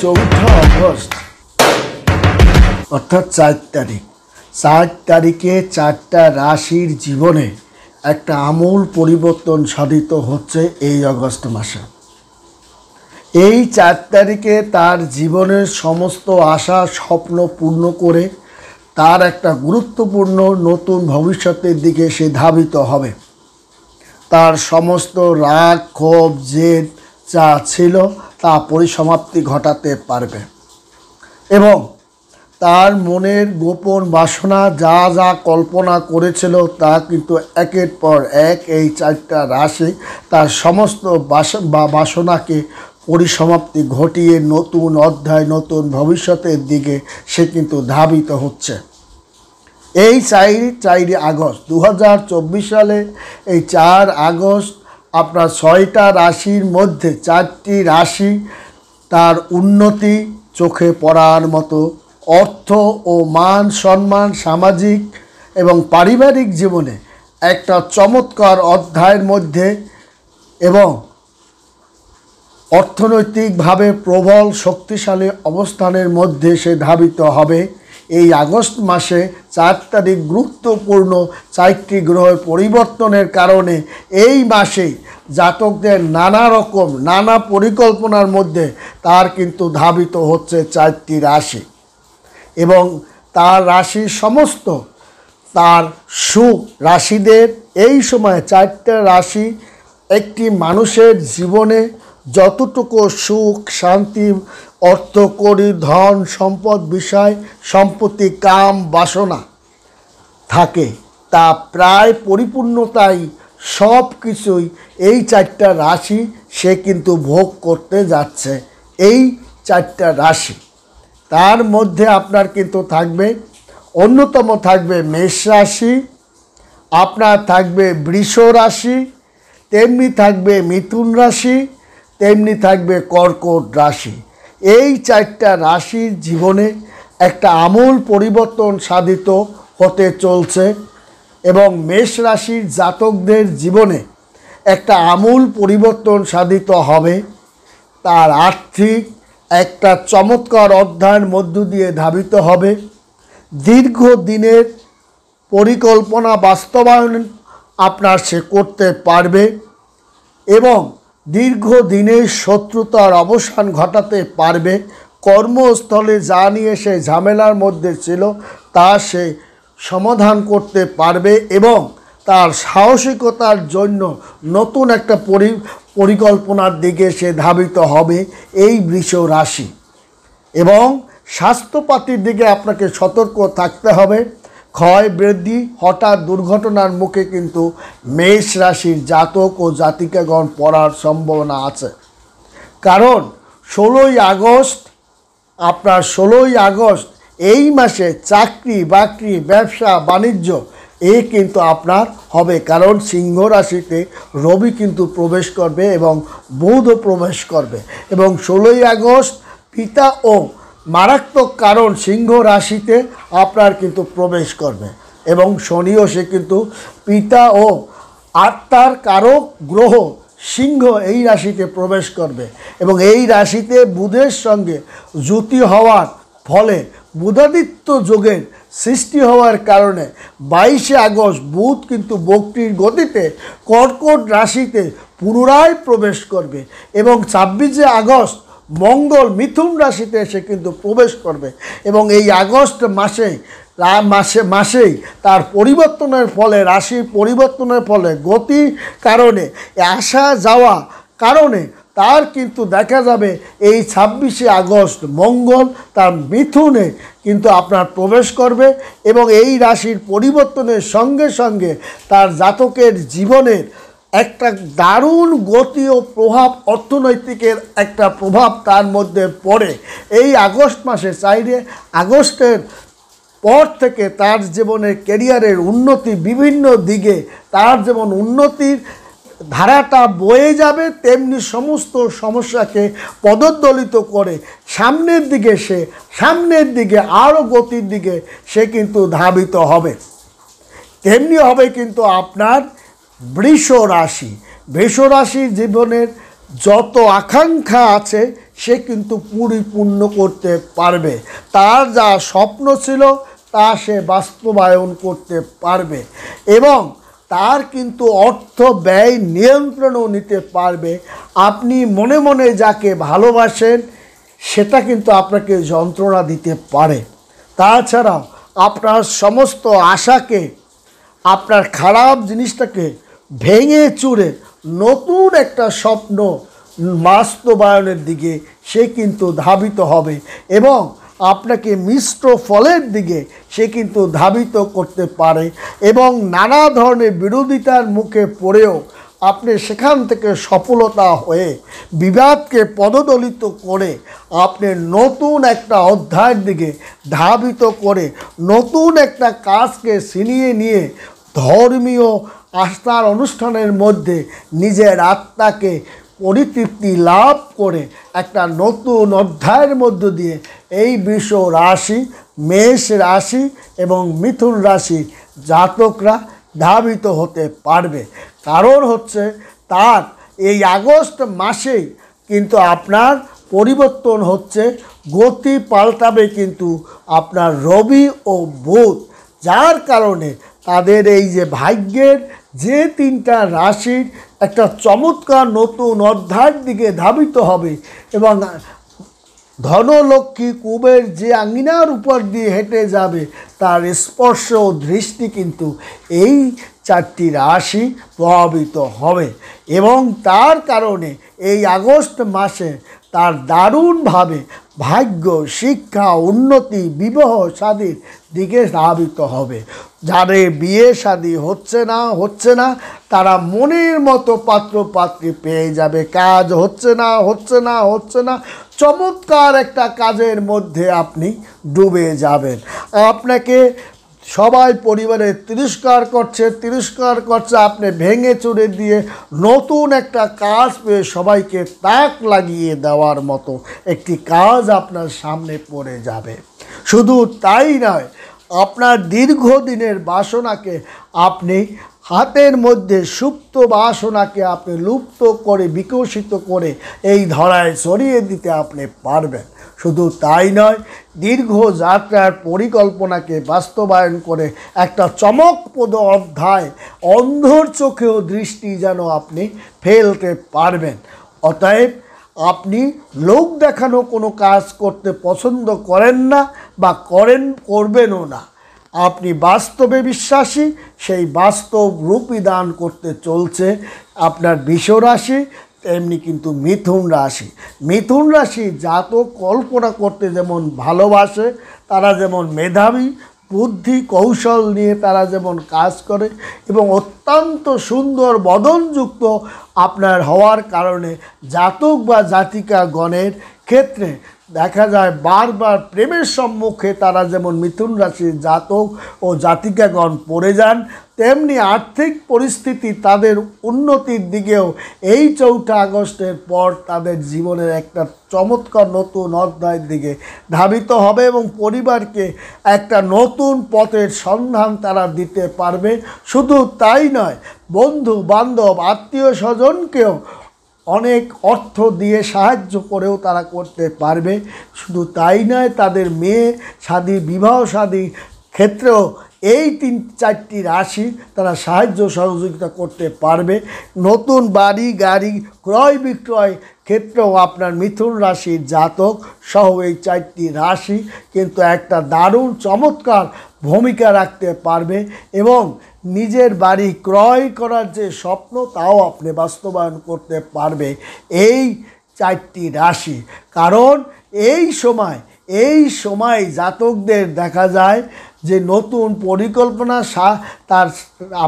4 August অর্থাৎ 4 তারিখে 4টা রাশির জীবনে একটা আমূল পরিবর্তন সাধিত হচ্ছে এই আগস্ট মাসে। এই 4 তারিখে তার জীবনের সমস্ত আশা স্বপ্ন পূর্ণ করে তার একটা গুরুত্বপূর্ণ নতুন ভবিষ্যতের দিকে সে ধাবিত হবে। তার সমস্ত রাগ ক্ষোভ জেদ যা ছিল তা পরিসমাপ্তি ঘটাতে পারবে এবং তার মনের গোপন বাসনা যা যা কল্পনা করেছিল তা কিন্তু একের পর এক এই 4টা রাশি তার সমস্ত বাসনাকে পরিসমাপ্তি ঘটিয়ে নতুন অধ্যায় নতুন ভবিষ্যতের দিকে সে কিন্তু ধাবিত হচ্ছে। এই 4 আগস্ট 2024 সালে এই 4 আগস্ট আপনার 6টা রাশির মধ্যে 4টি রাশি তার উন্নতি চোখে পড়ার মতো অর্থ ও মান সম্মান সামাজিক এবং পারিবারিক জীবনে একটা চমৎকার অধ্যায়ের মধ্যে এবং অর্থনৈতিকভাবে প্রবল শক্তিশালী অবস্থানের মধ্যে সে ধাবিত হবে। এই আগস্ট মাসে 4 তারিখ গুরুত্বপূর্ণ 4টি গ্রহের পরিবর্তনের কারণে এই মাসে জাতকদের নানা পরিকল্পনার মধ্যে তার কিন্তু ধাবিত হচ্ছে 4টি রাশি এবং তার রাশির সমস্ত তার সুখ রাশিদের এই সময় 4টা রাশি একটি মানুষের জীবনে যতটুকু সুখ শান্তি অর্থ করি ধন সম্পদ বিষয় সম্পত্তি কাম বাসনা থাকে তা প্রায় পরিপূর্ণতাই সব কিছুই এই 4টা রাশি সে কিন্তু ভোগ করতে যাচ্ছে। এই 4টা রাশি তার মধ্যে আপনার কিন্তু থাকবে অন্যতম থাকবে মেষ রাশি, আপনার থাকবে বৃষ রাশি, তেমনি থাকবে মিথুন রাশি, তেমনি থাকবে কর্কট রাশি। এই 4টা রাশির জীবনে একটা আমূল পরিবর্তন সাধিত হতে চলছে এবং মেষ রাশির জাতকদের জীবনে একটা আমূল পরিবর্তন সাধিত হবে। তার আর্থিক একটা চমৎকার অধ্যায়ের মধ্য দিয়ে ধাবিত হবে। দীর্ঘদিনের পরিকল্পনা বাস্তবায়ন আপনার সে করতে পারবে এবং দীর্ঘদিনের শত্রুতার অবসান ঘটাতে পারবে। কর্মস্থলে যা নিয়ে সে ঝামেলার মধ্যে ছিল তা সে সমাধান করতে পারবে এবং তার সাহসিকতার জন্য নতুন একটা পরিকল্পনার দিকে সে ধাবিত হবে এই বৃষ রাশি। এবং স্বাস্থ্যপাতির দিকে আপনাকে সতর্ক থাকতে হবে। ক্ষয় বৃদ্ধি হঠাৎ দুর্ঘটনার মুখে কিন্তু মেষ রাশির জাতক ও জাতিকাগণ পড়ার সম্ভাবনা আছে। কারণ 16ই আগস্ট এই মাসে চাকরি বাকরি ব্যবসা বাণিজ্য কিন্তু আপনার হবে। কারণ সিংহ রাশিতে রবি কিন্তু প্রবেশ করবে এবং বুধও প্রবেশ করবে এবং 16ই আগস্ট পিতা ও মারাত্মক কারণ সিংহ রাশিতে আপনার কিন্তু প্রবেশ করবে এবং শনিও সে কিন্তু পিতা ও আত্মার কারক গ্রহ সিংহ এই রাশিতে প্রবেশ করবে এবং এই রাশিতে বুধের সঙ্গে যুতি হওয়ার ফলে বুধাদিত্য যোগের সৃষ্টি হওয়ার কারণে 22শে আগস্ট বুধ কিন্তু বক্রির গতিতে কর্কট রাশিতে পুনরায় প্রবেশ করবে এবং 26শে আগস্ট মঙ্গল মিথুন রাশিতে সে কিন্তু প্রবেশ করবে এবং এই আগস্ট মাসেই তার পরিবর্তনের ফলে রাশির পরিবর্তনের ফলে গতির কারণে আসা যাওয়া কারণে তার কিন্তু দেখা যাবে এই 26শে আগস্ট মঙ্গল তার মিথুনে কিন্তু আপনার প্রবেশ করবে এবং এই রাশির পরিবর্তনের সঙ্গে সঙ্গে তার জাতকের জীবনের একটা দারুণ গতি ও প্রভাব অর্থনৈতিকের একটা প্রভাব তার মধ্যে পড়ে। এই আগস্ট মাসে 4 আগস্টের পর থেকে তার জীবনের ক্যারিয়ারের উন্নতি বিভিন্ন দিকে তার যেমন উন্নতির ধারাটা বয়ে যাবে তেমনি সমস্ত সমস্যাকে পদদলিত করে সামনের দিকে আরও গতির দিকে সে কিন্তু ধাবিত হবে। তেমনি হবে কিন্তু আপনার বৃষ রাশির জীবনের যত আকাঙ্ক্ষা আছে সে কিন্তু পরিপূর্ণ করতে পারবে। তার যা স্বপ্ন ছিল তা সে বাস্তবায়ন করতে পারবে এবং তার কিন্তু অর্থ ব্যয় নিয়ন্ত্রণও নিতে পারবে। আপনি মনে মনে যাকে ভালোবাসেন সেটা কিন্তু আপনাকে যন্ত্রণা দিতে পারে। তাছাড়াও আপনার সমস্ত আশাকে, আপনার খারাপ জিনিসটাকে ভেঙে চুরে নতুন একটা স্বপ্ন বাস্তবায়নের দিকে সে কিন্তু ধাবিত হবে এবং আপনাকে মিশ্র ফলের দিকে সে কিন্তু ধাবিত করতে পারে এবং নানা ধরনের বিরোধিতার মুখে পড়েও আপনি সেখান থেকে সফলতা হয়ে বিবাদকে পদদলিত করে আপনি নতুন একটা অধ্যায়ের দিকে ধাবিত করে নতুন একটা কাজকে ছিনিয়ে নিয়ে ধর্মীয় আস্থার অনুষ্ঠানের মধ্যে নিজের আত্মাকে পরিতৃপ্তি লাভ করে একটা নতুন অধ্যায়ের মধ্য দিয়ে এই বৃষ রাশি, মেষ রাশি এবং মিথুন রাশি জাতকরা ধাবিত হতে পারবে। কারণ হচ্ছে তার এই আগস্ট মাসেই কিন্তু আপনার পরিবর্তন হচ্ছে, গতি পাল্টাবে কিন্তু আপনার রবি ও বুধ, যার কারণে তাদের এই যে ভাগ্যের যে তিনটা রাশির একটা চমৎকার নতুন অধ্যায়ের দিকে ধাবিত হবে এবং ধনলক্ষ্মী কুবের যে আঙিনার উপর দিয়ে হেঁটে যাবে তার স্পর্শ ও দৃষ্টি কিন্তু এই চারটি রাশি প্রভাবিত হবে এবং তার কারণে এই আগস্ট মাসে তার দারুণভাবে ভাগ্য, শিক্ষা, উন্নতি, বিবাহ শাদীর দিকে ধাবিত হবে। যাদের বিয়ে শাদী হচ্ছে না তারা মনের মতো পাত্র পাত্রী পেয়ে যাবে। কাজ হচ্ছে না চমৎকার একটা কাজের মধ্যে আপনি ডুবে যাবেন। আপনাকে সবাই পরিবারে তিরস্কার করছে, আপনি ভেঙে চুরে দিয়ে নতুন একটা কাজ পেয়ে সবাইকে তাক লাগিয়ে দেওয়ার মতো একটি কাজ আপনার সামনে পড়ে যাবে। শুধু তাই নয়, আপনার দীর্ঘদিনের বাসনাকে আপনি হাতের মধ্যে সুপ্ত বাসনাকে আপনি লুপ্ত করে বিকশিত করে এই ধরায় ছড়িয়ে দিতে আপনি পারবেন। শুধু তাই নয়, দীর্ঘ যাত্রার পরিকল্পনাকে বাস্তবায়ন করে একটা চমকপ্রদ অধ্যায়, অন্ধর চোখেও দৃষ্টি যেন আপনি ফেলতে পারবেন। অতএব আপনি লোক দেখানো কোনো কাজ করতে পছন্দ করেন না বা করবেনও না। আপনি বাস্তবে বিশ্বাসী, সেই বাস্তব রূপই দান করতে চলছে আপনার বৃষ রাশি, তেমনি কিন্তু মিথুন রাশি জাতক কল্পনা করতে যেমন ভালোবাসে, তারা যেমন মেধাবী, বুদ্ধি কৌশল নিয়ে তারা যেমন কাজ করে এবং অত্যন্ত সুন্দর বদনযুক্ত আপনার হওয়ার কারণে জাতক বা জাতিকা গণের ক্ষেত্রে দেখা যায় বারবার প্রেমের সম্মুখে তারা যেমন মিথুন রাশির জাতক ও জাতিকাগণ পড়ে যান, তেমনি আর্থিক পরিস্থিতি তাদের উন্নতির দিকেও এই 4 আগস্টের পর তাদের জীবনের একটা চমৎকার নতুন অধ্যায়ের দিকে ধাবিত হবে এবং পরিবারকে একটা নতুন পথের সন্ধান তারা দিতে পারবে। শুধু তাই নয়, বন্ধু বান্ধব আত্মীয় স্বজনকেও অনেক অর্থ দিয়ে সাহায্য করেও তারা করতে পারবে। শুধু তাই নয়, তাদের মেয়ে শাদী, বিবাহ শাদী ক্ষেত্রেও এই 3-4টি রাশি তারা সাহায্য সহযোগিতা করতে পারবে। নতুন বাড়ি গাড়ি ক্রয় বিক্রয় ক্ষেত্রেও আপনার মিথুন রাশির জাতক সহ এই 4টি রাশি কিন্তু একটা দারুণ চমৎকার ভূমিকা রাখতে পারবে এবং নিজের বাড়ি ক্রয় করার যে স্বপ্ন তাও আপনি বাস্তবায়ন করতে পারবে এই 4টি রাশি। কারণ এই সময় জাতকদের দেখা যায় যে নতুন পরিকল্পনা তার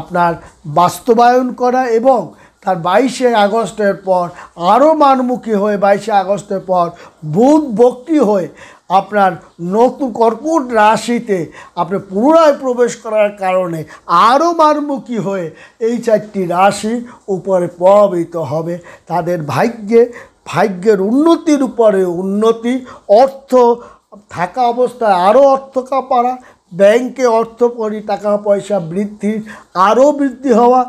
আপনার বাস্তবায়ন করা এবং তার 22শে আগস্টের পর আরও মানমুখী হয়ে 22শে আগস্টের পর বুধ বক্রী হয়ে আপনার নতুন কর্কট রাশিতে আপনি পুনরায় প্রবেশ করার কারণে আরও মানমুখী হয়ে এই 4টি রাশি উপরে প্রভাবিত হবে। তাদের ভাগ্যের উন্নতির উপরে উন্নতি, অর্থ থাকা অবস্থায় আরও অর্থ কাপারা, ব্যাংকে অর্থকরী টাকা পয়সা বৃদ্ধির আরও বৃদ্ধি হওয়া,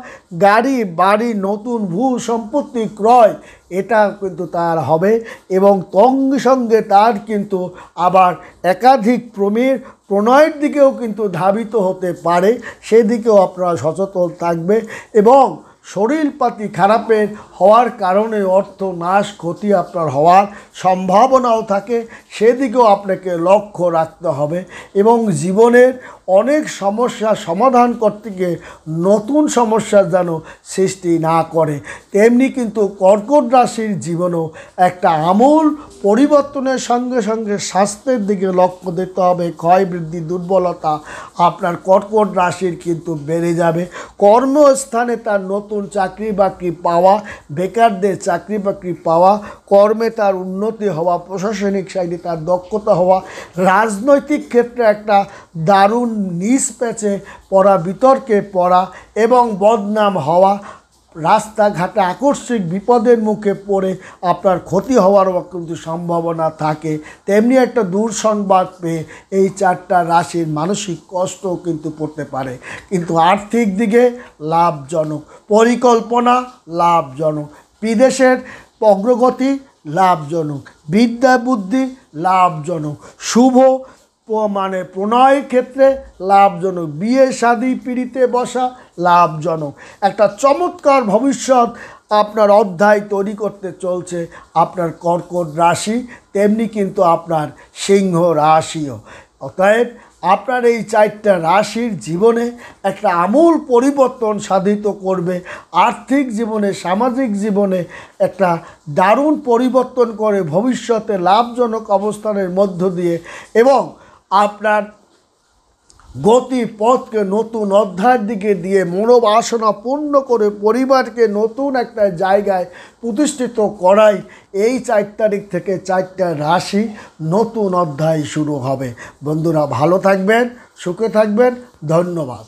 গাড়ি বাড়ি নতুন ভূ সম্পত্তি ক্রয় এটা কিন্তু তার হবে। এবং সঙ্গে সঙ্গে তার কিন্তু আবার একাধিক প্রণয়ের দিকেও কিন্তু ধাবিত হতে পারে, সেদিকেও আপনারা সচেতন থাকবে। এবং শরীরপাতি খারাপের হওয়ার কারণে অর্থ নাশ ক্ষতি আপনার হওয়ার সম্ভাবনাও থাকে, সেদিকেও আপনাকে লক্ষ্য রাখতে হবে। এবং জীবনের অনেক সমস্যার সমাধান করতে গিয়ে নতুন সমস্যার যেন সৃষ্টি না করে। তেমনি কিন্তু কর্কট রাশির জীবনেও একটা আমূল পরিবর্তনের সঙ্গে সঙ্গে স্বাস্থ্যের দিকে লক্ষ্য দিতে হবে। ক্ষয় বৃদ্ধি দুর্বলতা আপনার কর্কট রাশির কিন্তু বেড়ে যাবে। কর্মস্থানে তার নতুন চাকরি বাকরি পাওয়া, বেকারদের চাকরি বাকরি পাওয়া, কর্মে তার উন্নতি হওয়া, প্রশাসনিক সাইডে তার দক্ষতা হওয়া, রাজনৈতিক ক্ষেত্রে একটা দারুণ নিজ প্যাচে পড়া, বিতর্কে পড়া এবং বদনাম হওয়া, রাস্তাঘাটে আকস্মিক বিপদের মুখে পড়ে আপনার ক্ষতি হওয়ারও কিন্তু সম্ভাবনা থাকে। তেমনি একটা দুঃসংবাদ পেয়ে এই 4টা রাশির মানসিক কষ্টও কিন্তু পড়তে পারে। কিন্তু আর্থিক দিকে লাভজনক, পরিকল্পনা লাভজনক, বিদেশের অগ্রগতি লাভজনক, বিদ্যা বুদ্ধি লাভজনক, শুভ প্রণয়ের ক্ষেত্রে লাভজনক, বিয়ে শাদী পিড়িতে বসা লাভজনক। একটা চমৎকার ভবিষ্যৎ আপনার অধ্যায় তৈরি করতে চলছে আপনার কর্কট রাশি, তেমনি কিন্তু আপনার সিংহ রাশিও। অতএব আপনার এই 4টা রাশির জীবনে একটা আমূল পরিবর্তন সাধিত করবে। আর্থিক জীবনে, সামাজিক জীবনে একটা দারুণ পরিবর্তন করে ভবিষ্যতে লাভজনক অবস্থানের মধ্য দিয়ে এবং আপনার গতিপথকে নতুন অধ্যায়ের দিকে দিয়ে মনোবাসনা পূর্ণ করে পরিবারকে নতুন একটা জায়গায় প্রতিষ্ঠিত করাই এই 4 তারিখ থেকে 4টা রাশি নতুন অধ্যায় শুরু হবে। বন্ধুরা ভালো থাকবেন, সুখে থাকবেন, ধন্যবাদ।